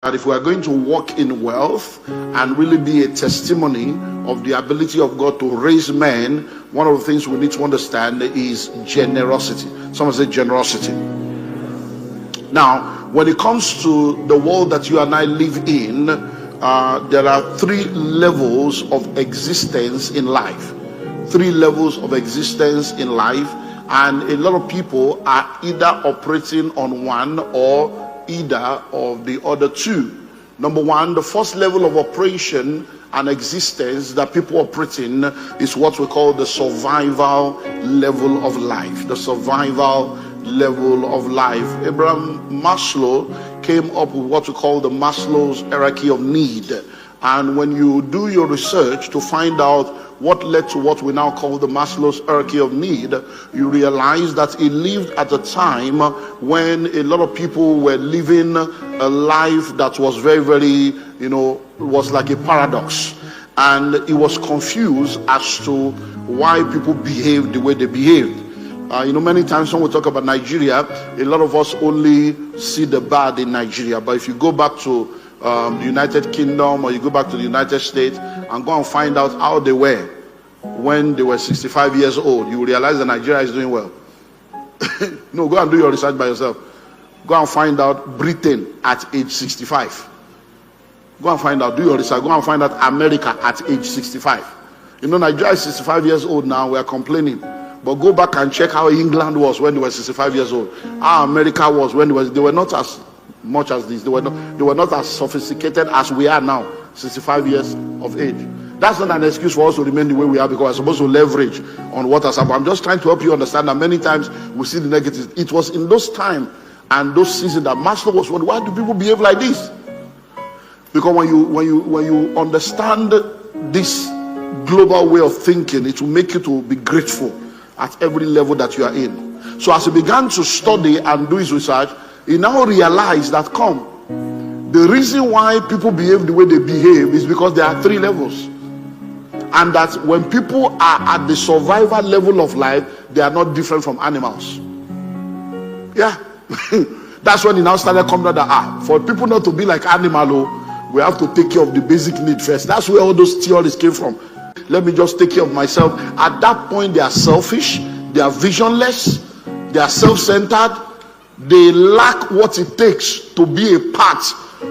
that if we are going to walk in wealth and really be a testimony of the ability of God to raise men, one of the things we need to understand is generosity. Someone say generosity. Now, when it comes to the world that you and I live in, there are three levels of existence in life. Three levels of existence in life, and a lot of people are either operating on one or either of the other two. Number one, the first level of operation and existence that people operate in is what we call the survival level of life. The survival level of life. Abraham Maslow came up with what we call the Maslow's hierarchy of need. And when you do your research to find out what led to what we now call the Maslow's hierarchy of need, you realize that he lived at a time when a lot of people were living a life that was very, very, was like a paradox. And he was confused as to why people behaved the way they behaved. Many times when we talk about Nigeria, a lot of us only see the bad in Nigeria. But if you go back to the United Kingdom, or you go back to the United States and go and find out how they were when they were 65 years old, you will realize that Nigeria is doing well. No, go and do your research by yourself. Go and find out Britain at age 65. Go and find out, do your research. Go and find out America at age 65. Nigeria is 65 years old now. We are complaining. But go back and check how England was when they were 65 years old. How America was when they were not as much as this. They were not as sophisticated as we are now, 65 years of age. That's not an excuse for us to remain the way we are, because we're supposed to leverage on what has happened. I'm just trying to help you understand that many times we see the negatives. It was in those times and those seasons that Master was wondering, why do people behave like this? Because when you understand this global way of thinking, it will make you to be grateful at every level that you are in. So as he began to study and do his research, he now realized that the reason why people behave the way they behave is because there are three levels. And that when people are at the survival level of life, they are not different from animals. Yeah. That's when he now started coming out that for people not to be like animals, we have to take care of the basic need first. That's where all those theories came from. Let me just take care of myself. At that point, they are selfish, they are visionless, they are self-centered, they lack what it takes to be a part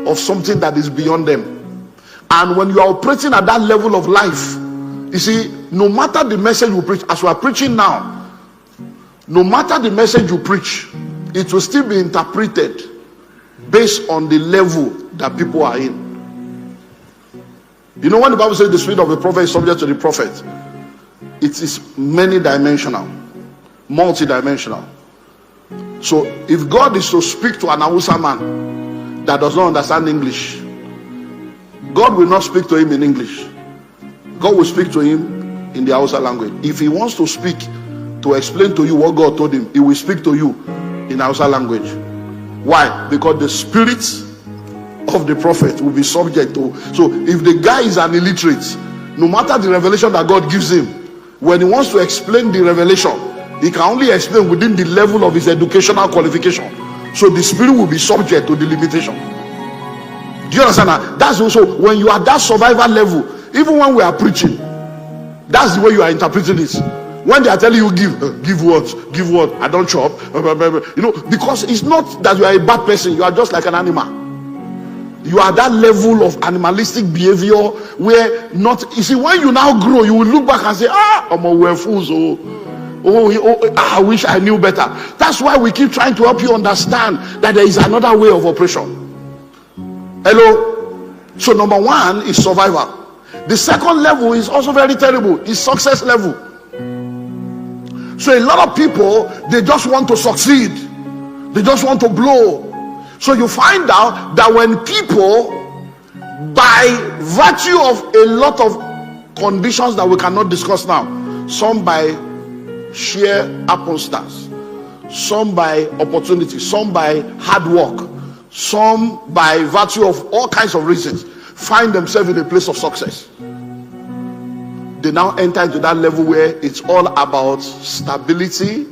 of something that is beyond them. And when you are operating at that level of life, you see, no matter the message you preach, as we are preaching now, no matter the message you preach, it will still be interpreted based on the level that people are in. When the Bible says the spirit of the prophet is subject to the prophet, it is many dimensional, multi-dimensional. So if God is to speak to an Hausa man that does not understand English, God will not speak to him in English. God will speak to him in the Hausa language. If he wants to speak to explain to you what God told him, he will speak to you in Hausa language. Why? Because the spirit of the prophet will be subject to. So if the guy is an illiterate, no matter the revelation that God gives him, when he wants to explain the revelation, he can only explain within the level of his educational qualification. So the spirit will be subject to the limitation. Do you understand that? That's also when you are at that survival level. Even when we are preaching, that's the way you are interpreting it. When they are telling you give what, I don't chop, because it's not that you are a bad person, you are just like an animal. You are that level of animalistic behavior where you see, when you now grow, you will look back and say, we're fools. I wish I knew better. That's why we keep trying to help you understand that there is another way of operation. Hello? So number one is survival. The second level is also very terrible. It's success level. So a lot of people, they just want to succeed. They just want to blow. So you find out that when people, by virtue of a lot of conditions that we cannot discuss now, some by sheer happenstance, some by opportunity, some by hard work, some by virtue of all kinds of reasons, find themselves in a place of success. They now enter into that level where it's all about stability,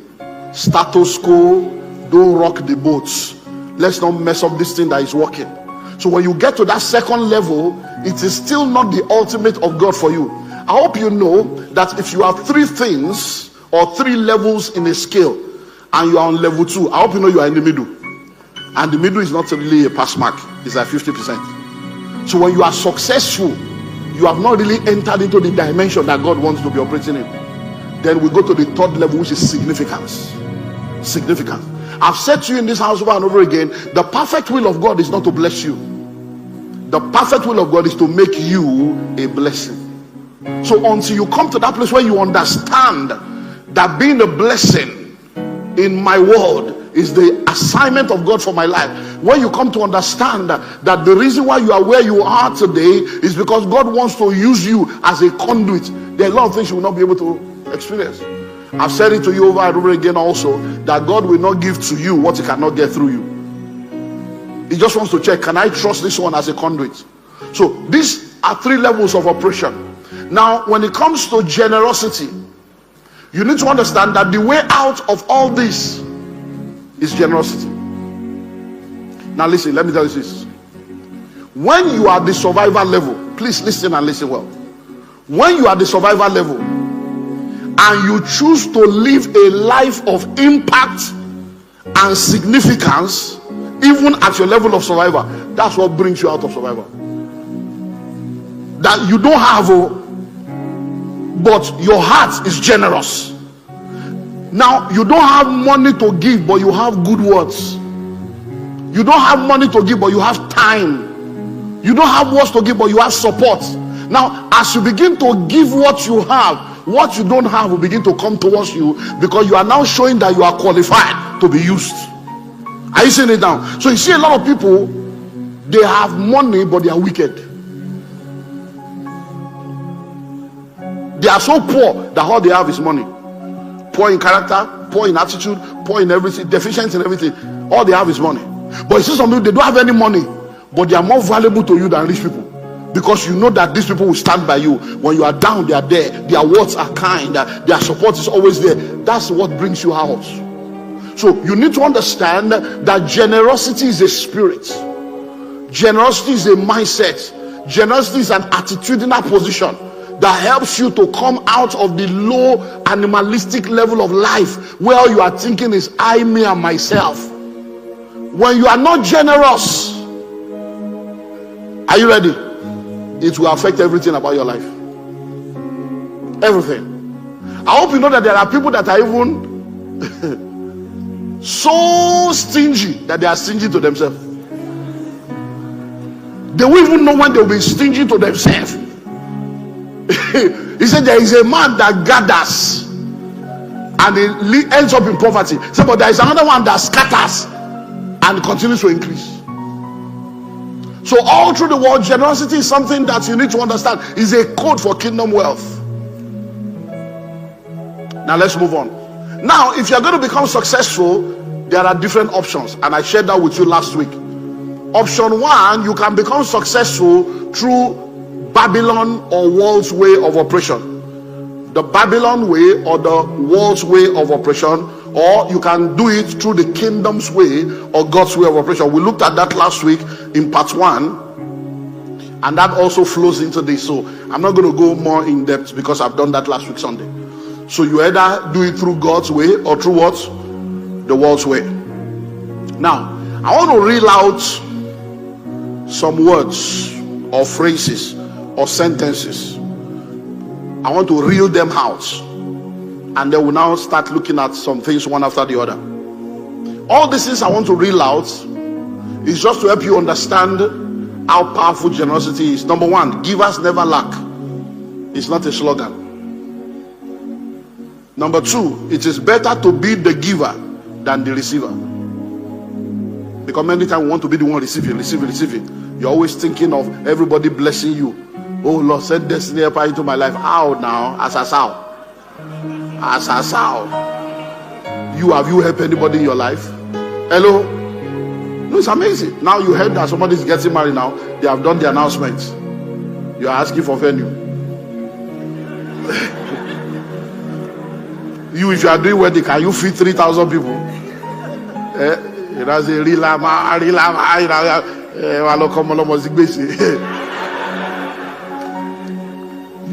status quo, don't rock the boats. Let's not mess up this thing that is working. So when you get to that second level, it is still not the ultimate of God for you. I hope you know that if you have three things or three levels in a scale and you are on level 2, I hope you know you are in the middle. And the middle is not really a pass mark, it's like 50%. So when you are successful, you have not really entered into the dimension that God wants to be operating in. Then we go to the third level, which is significance. Significance. I've said to you in this house over and over again, the perfect will of God is not to bless you. The perfect will of God is to make you a blessing. So until you come to that place where you understand that being a blessing in my world is the assignment of God for my life, when you come to understand that the reason why you are where you are today is because God wants to use you as a conduit, there are a lot of things you will not be able to experience. I've said it to you over and over again also, that God will not give to you what he cannot get through you. He just wants to check, can I trust this one as a conduit? So these are three levels of operation. Now when it comes to generosity, you need to understand that the way out of all this is generosity. Now listen, let me tell you this. When you are the survival level, please listen and listen well. When you are the survival level and you choose to live a life of impact and significance, even at your level of survival, that's what brings you out of survival. That you don't have, but your heart is generous. Now you don't have money to give, but you have good words. You don't have money to give, but you have time. You don't have words to give, but you have support. Now as you begin to give what you have, what you don't have will begin to come towards you, because you are now showing that you are qualified to be used. Are you seeing it now? So you see a lot of people, they have money but they are wicked. They are so poor that all they have is money. Poor in character, poor in attitude, poor in everything, deficient in everything. All they have is money. But you see some people, they don't have any money, but they are more valuable to you than rich people, because you know that these people will stand by you. When you are down, they are there. Their words are kind, their support is always there. That's what brings you out. So you need to understand that generosity is a spirit. Generosity is a mindset. Generosity is an attitudinal position that helps you to come out of the low animalistic level of life where all you are thinking is I, me, and myself. When you are not generous, are you ready? It will affect everything about your life. Everything. I hope you know that there are people that are even so stingy that they are stingy to themselves. They won't even know when they will be stingy to themselves. He said there is a man that gathers and he ends up in poverty. He said, but there is another one that scatters and continues to increase. So all through the world, generosity is something that you need to understand is a code for kingdom wealth. Now let's move on. Now if you're going to become successful, there are different options, and I shared that with you last week. Option 1, you can become successful through Babylon or world's way of operation. The Babylon way or the world's way of operation, or you can do it through the kingdom's way or God's way of operation. We looked at that last week in part 1, and that also flows into this. So I'm not going to go more in depth because I've done that last week Sunday. So you either do it through God's way or through what? The world's way. Now I want to reel out some words or phrases or sentences. I want to reel them out, and then we'll now start looking at some things one after the other. All these things I want to reel out is just to help you understand how powerful generosity is. Number 1, givers never lack. It's not a slogan. Number 2, it is better to be the giver than the receiver. Because many times we want to be the one receiving. You're always thinking of everybody blessing you. Oh Lord, send destiny helper into my life. How now? As how? Have you helped anybody in your life? Hello? No, it's amazing. Now you heard that somebody is getting married now. They have done the announcement. You are asking for venue. If you are doing wedding, can you feed 3,000 people? You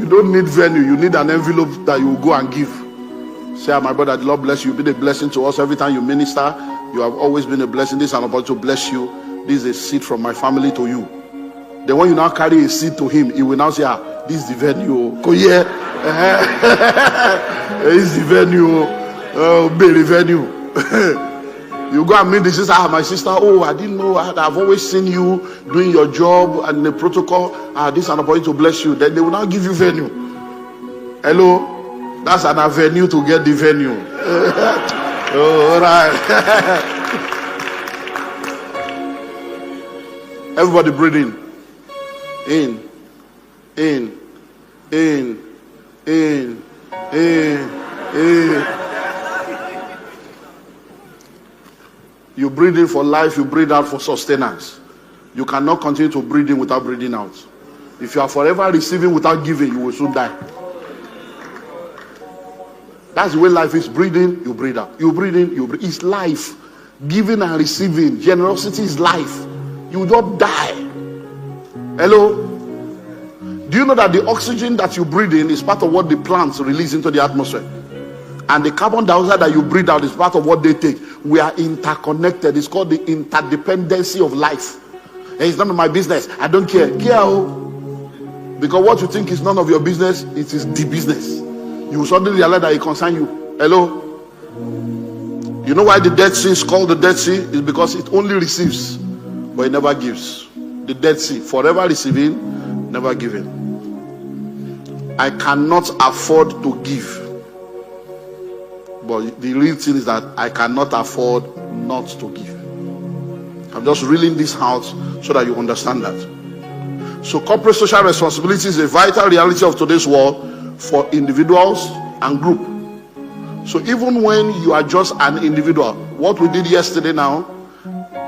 don't need venue. You need an envelope that you will go and give. Say, my brother, the Lord bless you. Be a blessing to us every time you minister. You have always been a blessing. This is an opportunity to bless you. This is a seed from my family to you. Then when you now carry a seed to him, he will now say, this is the venue. This is the venue. Baby venue. You go and meet the sister. My sister, I didn't know. I've always seen you doing your job and the protocol. This is an opportunity to bless you. Then they will now give you venue. Hello? That's an avenue to get the venue. All right. Everybody breathe in. In. You breathe in for life, you breathe out for sustenance. You cannot continue to breathe in without breathing out. If you are forever receiving without giving, you will soon die. That's the way life is. Breathe in, you breathe out. You breathe in, you breathe. It's life. Giving and receiving. Generosity is life. You will not die. Hello? Do you know that the oxygen that you breathe in is part of what the plants release into the atmosphere? And the carbon dioxide that you breathe out is part of what they take. We are interconnected. It's called the interdependency of life. Hey, it's none of my business. I don't care. Because what you think is none of your business, it is the business. You will suddenly realize that it concerns you. Hello? You know why the Dead Sea is called the Dead Sea? It's because it only receives, but it never gives. The Dead Sea, forever receiving, never giving. I cannot afford to give. But the real thing is that I cannot afford not to give. I'm just reeling this out so that you understand that. So corporate social responsibility is a vital reality of today's world for individuals and group. So even when you are just an individual, what we did yesterday now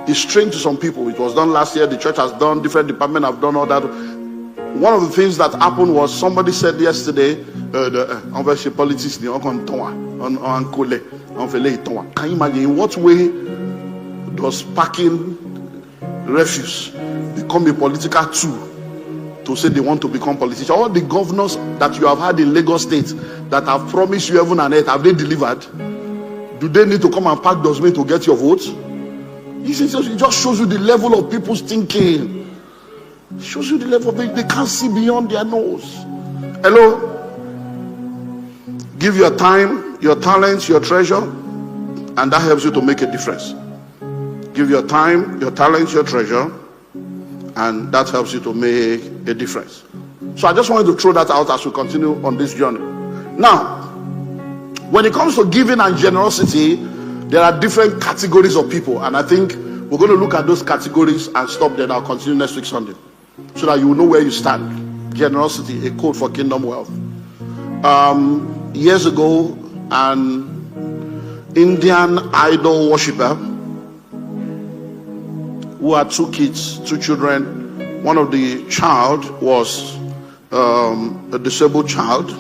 is strange to some people. It was done last year. The church has done, different departments have done all that. One of the things that happened was somebody said yesterday, politics. Can you imagine in what way does packing refuse become a political tool to say they want to become politicians? All the governors that you have had in Lagos State that have promised you heaven and earth, have they delivered? Do they need to come and pack dustbin to get your votes? It just shows you the level of people's thinking. It shows you the level of they can't see beyond their nose. Hello? Give your time, your talents, your treasure, and that helps you to make a difference. Give your time, your talents, your treasure, and that helps you to make a difference. So I just wanted to throw that out as we continue on this journey. Now, when it comes to giving and generosity, there are different categories of people, and I think we're going to look at those categories and stop there. I'll continue next week Sunday, so that you will know where you stand. Generosity, a code for kingdom wealth. Years ago, an Indian idol worshiper who had two kids, two children. One of the child was a disabled child.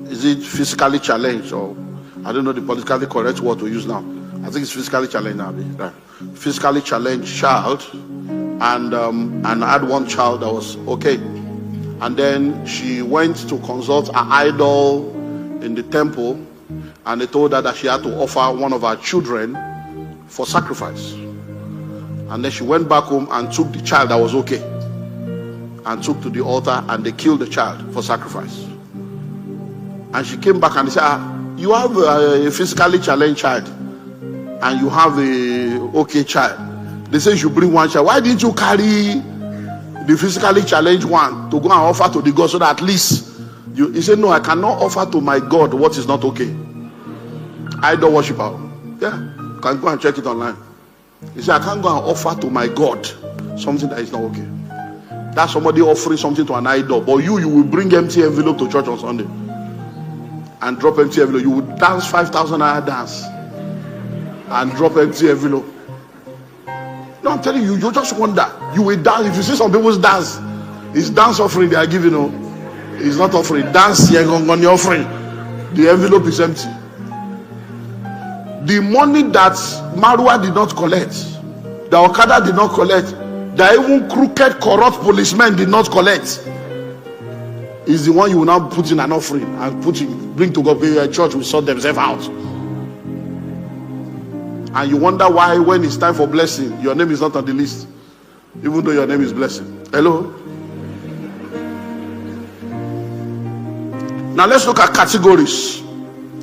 Is it physically challenged, or I don't know the politically correct word to use now. I think it's physically challenged now. Right. Physically challenged child, and had one child that was okay. And then she went to consult an idol in the temple, and they told her that she had to offer one of her children for sacrifice. And then she went back home and took the child that was okay and took to the altar, and they killed the child for sacrifice. And she came back and they said, you have a physically challenged child and you have a okay child. They say you should bring one child. Why didn't you carry the physically challenged one to go and offer to the God, so that at least you? He said, no, I cannot offer to my God what is not okay. Idol worshiper. Yeah, you can go and check it online. He said, I can't go and offer to my God something that is not okay. That's somebody offering something to an idol. But you will bring empty envelope to church on Sunday and drop empty envelope. You will dance 5,000 naira dance and drop empty envelope. No, I'm telling you, you just wonder. You will dance. If you see some people's dance, it's dance offering they are giving. No, it's not offering. Dance here on your offering. The envelope is empty. The money that Marwa did not collect, The Okada did not collect. The even crooked, corrupt policemen did not collect. Is the one you will now put in an offering and bring to God. Your church will sort themselves out. And you wonder why, when it's time for blessing, your name is not on the list, even though your name is blessing. Hello? Now let's look at categories.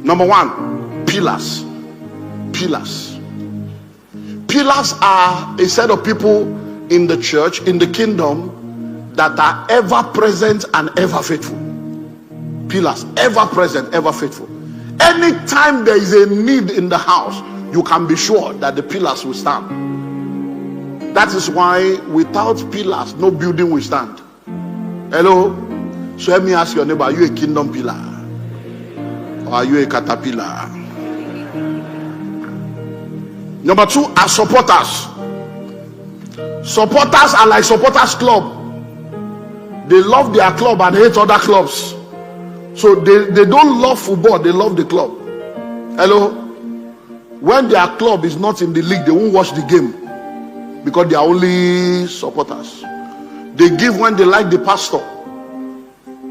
Number one, pillars. Pillars. Pillars are a set of people in the church, in the kingdom, that are ever present and ever faithful. Pillars, ever present, ever faithful. Anytime there is a need in the house, you can be sure that the pillars will stand. That is why without pillars, no building will stand. Hello? So let me ask your neighbor, are you a kingdom pillar? Or are you a caterpillar? Number two are supporters. Supporters are like supporters club. They love their club and hate other clubs. So they don't love football, they love the club. Hello? When their club is not in the league, they won't watch the game because they are only supporters. They give when they like the pastor.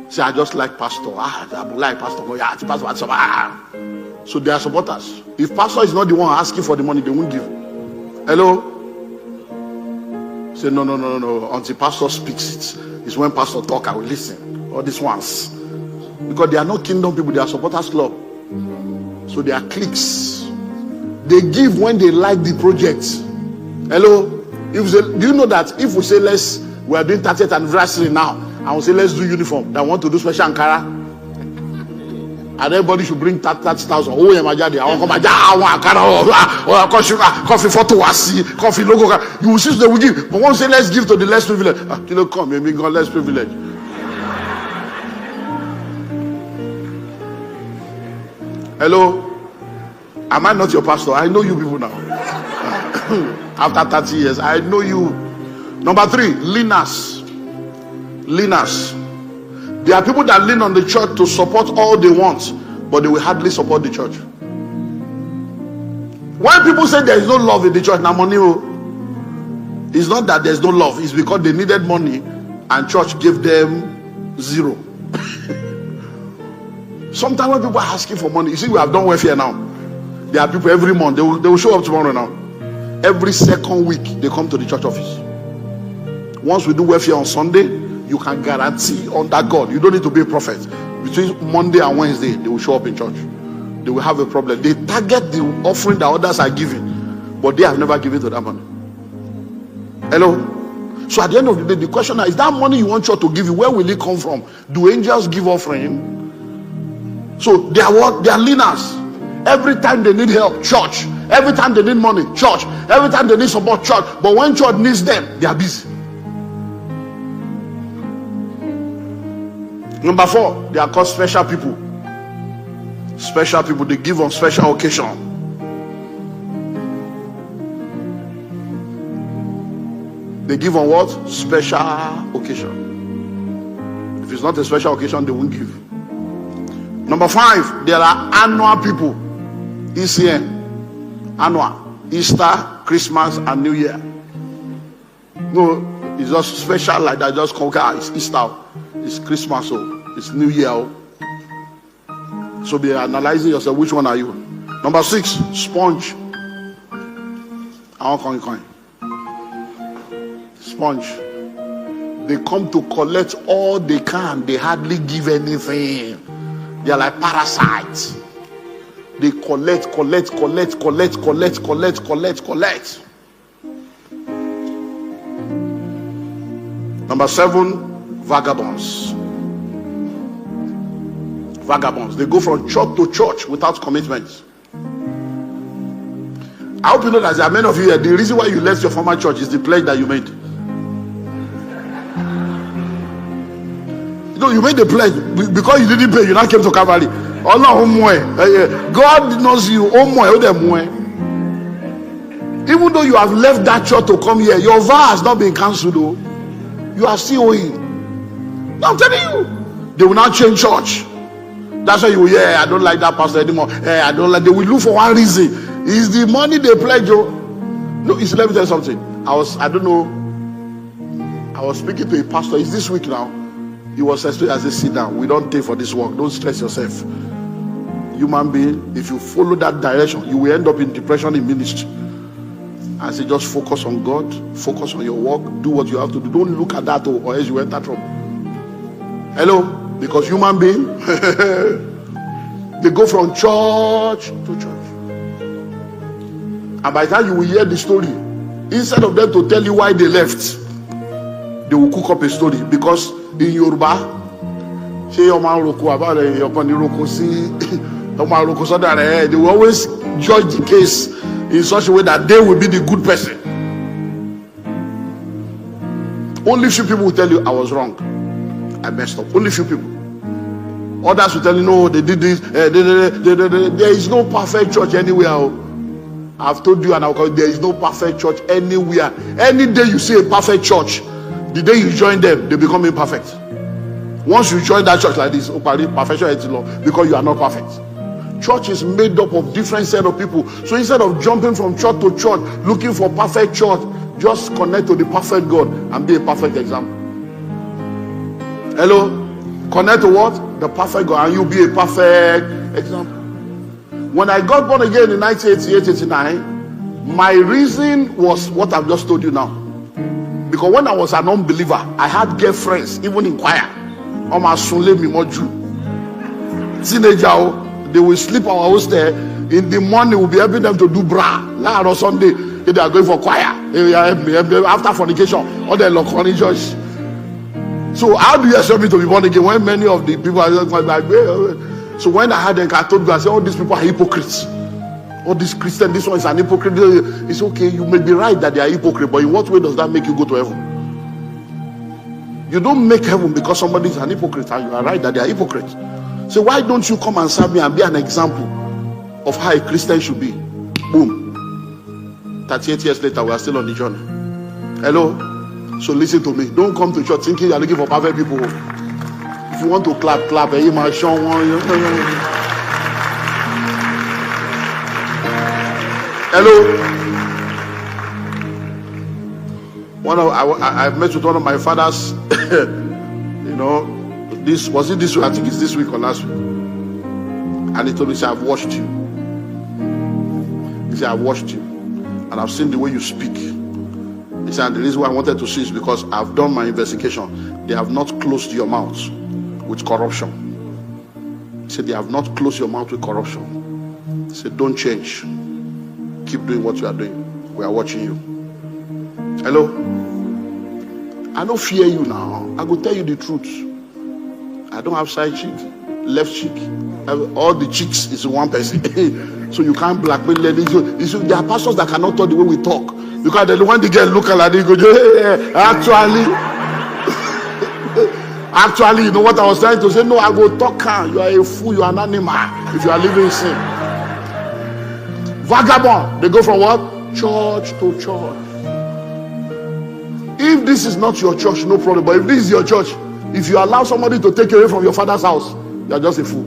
Say, I just like pastor. I like pastor. Yeah, it's pastor. So they are supporters. If pastor is not the one asking for the money, they won't give. Hello? Say, no. Until pastor speaks it. It's when pastor talk, I will listen. All these ones. Because they are not kingdom people, they are supporters club. So they are cliques. They give when they like the project. Hello? Do you know that if we say we are doing 30th anniversary now, and we say let's do uniform, that want to do special Ankara, and everybody should bring 30,000. Oh, yeah, my daddy, I want to come Ankara, coffee photo, coffee logo. You will see they will give. But once say let's give to the less privileged, you know, come, maybe go less privileged. Hello? Am I not your pastor? I know you people now. After 30 years, I know you. Number three, leaners. Leaners. There are people that lean on the church to support all they want, but they will hardly support the church. When people say there is no love in the church, now money, it's not that there's no love, it's because they needed money and church gave them zero. Sometimes when people are asking for money, you see, we have done welfare now. There are people every month, they will show up tomorrow now. Every second week, they come to the church office. Once we do welfare on Sunday, you can guarantee under God, you don't need to be a prophet. Between Monday and Wednesday, they will show up in church. They will have a problem. They target the offering that others are giving, but they have never given to that money. Hello? So at the end of the day, the question is that money you want church to give you, where will it come from? Do angels give offering? So they are what? They are leaners. Every time they need help, church. Every time they need money, church. Every time they need support, church. But when church needs them, they are busy. Number four, they are called special people. Special people, they give on special occasion. They give on what? Special occasion. If it's not a special occasion, they won't give. Number five, there are annual people. ECN, annual, Easter, Christmas, and New Year. No, it's just special like that. Just conquer. It's Easter, it's Christmas, it's New Year. So be analyzing yourself. Which one are you? Number six, sponge. I want coin. Sponge. They come to collect all they can. They hardly give anything. They are like parasites. They collect. Number seven, vagabonds. Vagabonds. They go from church to church without commitment. I hope you know that there are many of you here. The reason why you left your former church is the pledge that you made. You know, you made the pledge because you didn't pay. You now came to Calvary. Oh no, God knows you. Even though you have left that church to come here, your vow has not been cancelled. Though you are still owing. No, I'm telling you, they will not change church. That's why you hear, I don't like that pastor anymore. I don't like. They will look for one reason. It's the money they pledge you. No, let me tell you something. I don't know, I was speaking to a pastor. It's this week now. He was explaining, I said, sit down. We don't pay for this work. Don't stress yourself. Human being, if you follow that direction, you will end up in depression in ministry. I say, just focus on God, focus on your work, do what you have to do. Don't look at that or else you enter trouble. Hello? Because human being, they go from church to church. And by the time you will hear the story, instead of them to tell you why they left, they will cook up a story. Because in Yoruba, they will always judge the case in such a way that they will be the good person. Only few people will tell you, I was wrong, I messed up. Only few people. Others will tell you, no, they did this. There is no perfect church anywhere. I've told you and I'll call you, there is no perfect church anywhere. Any day you see a perfect church, the day you join them, they become imperfect. Once you join that church like this, perfection is law, because you are not perfect. Church is made up of different set of people. So instead of jumping from church to church, looking for perfect church, just connect to the perfect God and be a perfect example. Hello? Connect to what? The perfect God, and you'll be a perfect example. When I got born again in 1988-89, my reason was what I've just told you now. Because when I was an unbeliever, I had girlfriends, even in choir. Teenager, they will sleep our house there. In the morning, we'll be helping them to do bra. Now on Sunday, they are going for choir. After fornication, all the local church. So how do you expect me to be born again when many of the people are like, so when I had them, I told you, I said, all these people are hypocrites. All these Christians, this one is an hypocrite. It's okay, you may be right that they are hypocrite, but in what way does that make you go to heaven? You don't make heaven because somebody is an hypocrite, and you are right that they are hypocrites. So why don't you come and serve me and be an example of how a Christian should be? Boom. 38 years later, we are still on the journey. Hello? So listen to me. Don't come to church thinking you are looking for perfect people. If you want to clap, clap. You might show one. Hello? I met with one of my fathers. You know, this was it this week? I think it's this week or last week. And he told me, he said, I've watched you. He said, I've watched you. And I've seen the way you speak. He said, and the reason why I wanted to see is because I've done my investigation. They have not closed your mouth with corruption. He said, they have not closed your mouth with corruption. He said, don't change. Keep doing what you are doing. We are watching you. Hello? I don't fear you now. I will tell you the truth. I don't have side cheek, left cheek. All the cheeks is one person. So you can't blackmail ladies. There are pastors that cannot talk the way we talk. Because when they get look like they go, hey, actually, you know what I was trying to say? No, I go talk. You are a fool, you are an animal if you are living in sin. Vagabond, they go from what? Church to church. If this is not your church, no problem. But if this is your church, if you allow somebody to take you away from your father's house, you are just a fool.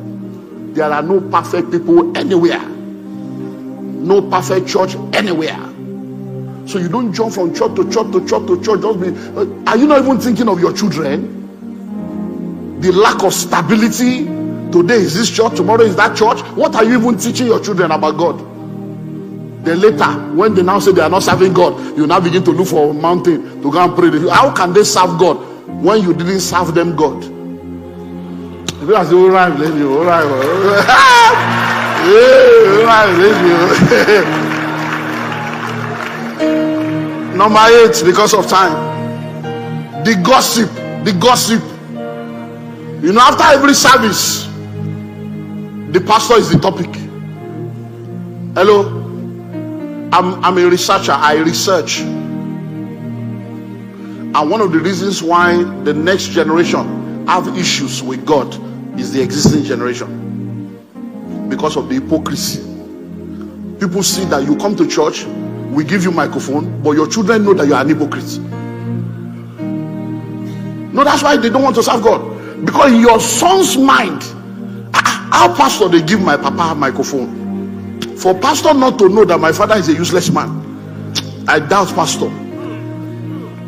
There are no perfect people anywhere. No perfect church anywhere. So you don't jump from church to church to church to church. Just be, are you not even thinking of your children? The lack of stability. Today is this church, tomorrow is that church. What are you even teaching your children about God? Then later, when they now say they are not serving God, you now begin to look for a mountain to go and pray. How can they serve God when you didn't serve them God? If I say, all right, bless you, all right, all right, bless you. Number 8, because of time. The gossip. You know, after every service, the pastor is the topic. Hello? I'm a researcher. I research. And one of the reasons why the next generation have issues with God is the existing generation. Because of the hypocrisy. People see that you come to church, we give you microphone, but your children know that you are an hypocrite. No, that's why they don't want to serve God. Because in your son's mind, how pastor they give my papa a microphone? For pastor not to know that my father is a useless man, I doubt pastor.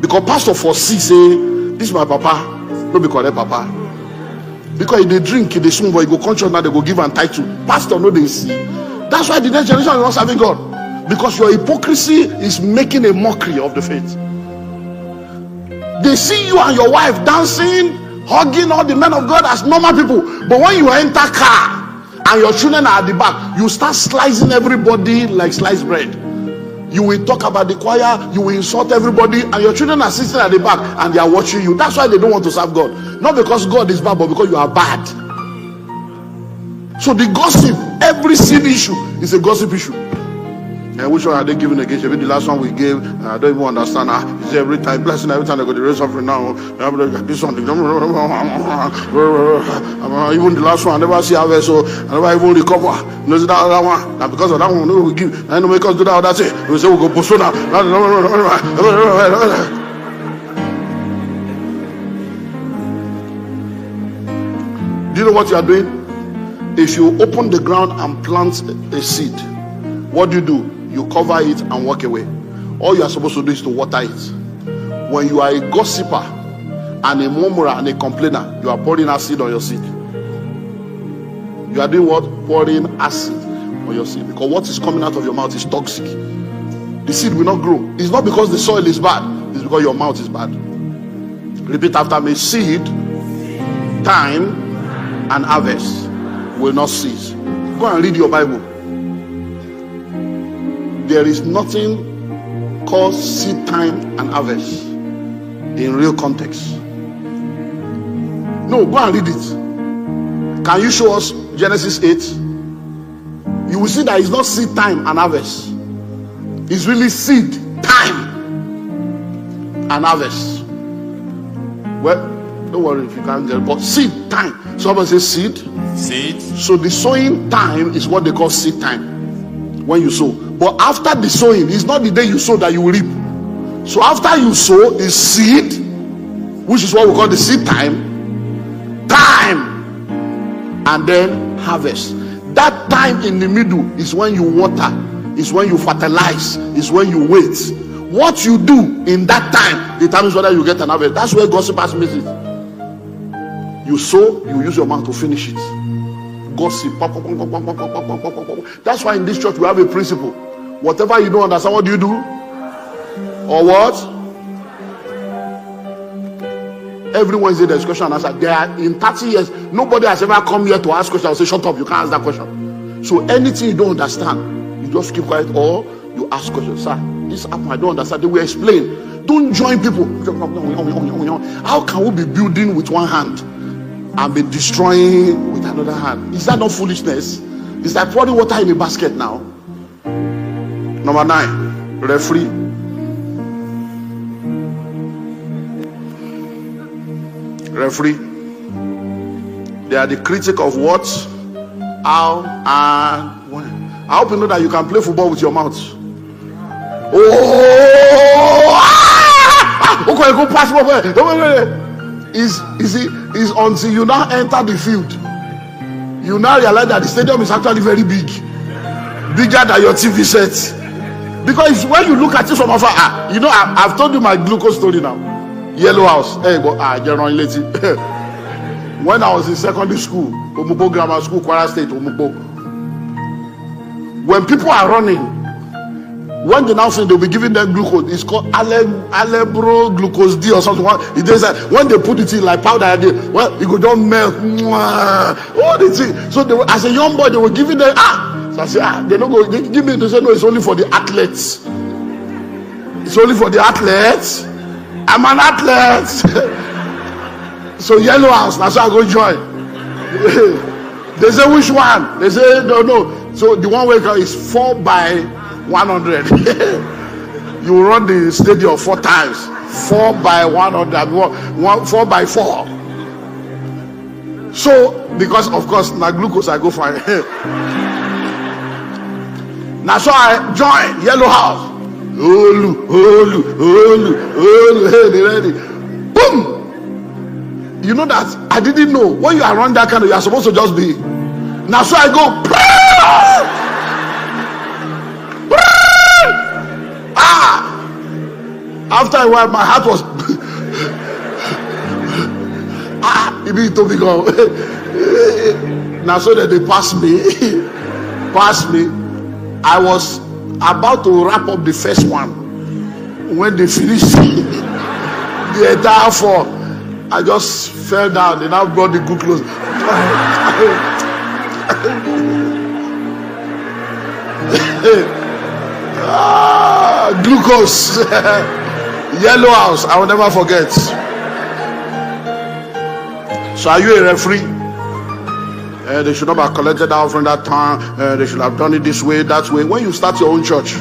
Because pastor foresee say, this is my papa, no be correct papa. Because if they drink, if they smoke, but he go conscious now, they go give and title. Pastor, no, they see. That's why the next generation is not serving God. Because your hypocrisy is making a mockery of the faith. They see you and your wife dancing, hugging all the men of God as normal people. But when you enter car and your children are at the back, you start slicing everybody like sliced bread. You will talk about the choir, you will insult everybody, and your children are sitting at the back and they are watching you. That's why they don't want to serve God. Not because God is bad, but because you are bad. So the gossip, every sin issue is a gossip issue. And which one are they giving against? Maybe the last one we gave, I don't even understand. It's every time, blessing every time they go to raise offering now. This one, even the last one, I never see harvest, so I never even recover. No, that other one. Now because of that one, we give. I don't make us do that. That's it. We say we go postpone now. Do you know what you are doing? If you open the ground and plant a seed, what do? You cover it and walk away. All you are supposed to do is to water it. When you are a gossiper and a murmurer and a complainer, you are pouring acid on your seed. You are doing what? Pouring acid on your seed. Because what is coming out of your mouth is toxic. The seed will not grow. It's not because the soil is bad. It's because your mouth is bad. Repeat after me. Seed, time, and harvest will not cease. Go and read your Bible. There is nothing called seed time and harvest in real context. No, go and read it. Can you show us Genesis 8? You will see that it's not seed time and harvest. It's really seed time and harvest. Well, don't worry if you can't get it, but seed time. Someone says seed. Seed. So the sowing time is what they call seed time. When you sow. But after the sowing, it's not the day you sow that you will reap. So after you sow is seed, which is what we call the seed time, and then harvest. That time in the middle is when you water, is when you fertilize, is when you wait. What you do in that time determines whether you get an harvest. That's where gossipers miss it. You sow, you use your mouth to finish it. Gossip. That's why in this church we have a principle. Whatever you don't understand, what do you do? Or what? Every Wednesday there's question and answer. There are, in 30 years, nobody has ever come here to ask questions. I'll say, shut up, you can't ask that question. So anything you don't understand, you just keep quiet or you ask questions. Sir, this happened, I don't understand. They will explain. Don't join people. How can we be building with one hand and be destroying with another hand? Is that not foolishness? It's like pouring water in a basket now. Number 9, referee. Referee. They are the critic of what, how, and when. I hope you know that you can play football with your mouth. Okay, go pass. Is until you now enter the field, you now realize that the stadium is actually very big, bigger than your TV set. Because when you look at it from afar, you know, I've told you my glucose story now. Yellow House. Hey, but general lady. When I was in secondary school, Omupo Grammar School, Kwara State, Omupo. When people are running, when they now say they'll be giving them glucose, it's called Alebro Glucose D or something. It is that when they put it in like powder, well, it could don't melt. All the thing. So they were, as a young boy, they were giving them So I said, they don't go. They give me. They say no, it's only for the athletes. It's only for the athletes. I'm an athlete. So Yellow House. That's how I go join. They say which one? They say no. So the one where is 4 by 100. You run the stadium 4 times. 4 by 100. 4 by 4. So because of course now glucose I go for it. Now so I join Yellow House. Olu. Hey, ready. Boom. You know that I didn't know when you are around that kind of, you are supposed to just be. Now so I go. After a while, my heart was it be to become now, so that they passed me. I was about to wrap up the first one. When they finished the entire four, I just fell down. They now brought the glucose. Glucose. Yellow house. I will never forget. So are you a referee? They should not have collected out from that time. They should have done it this way, that way. When you start your own church,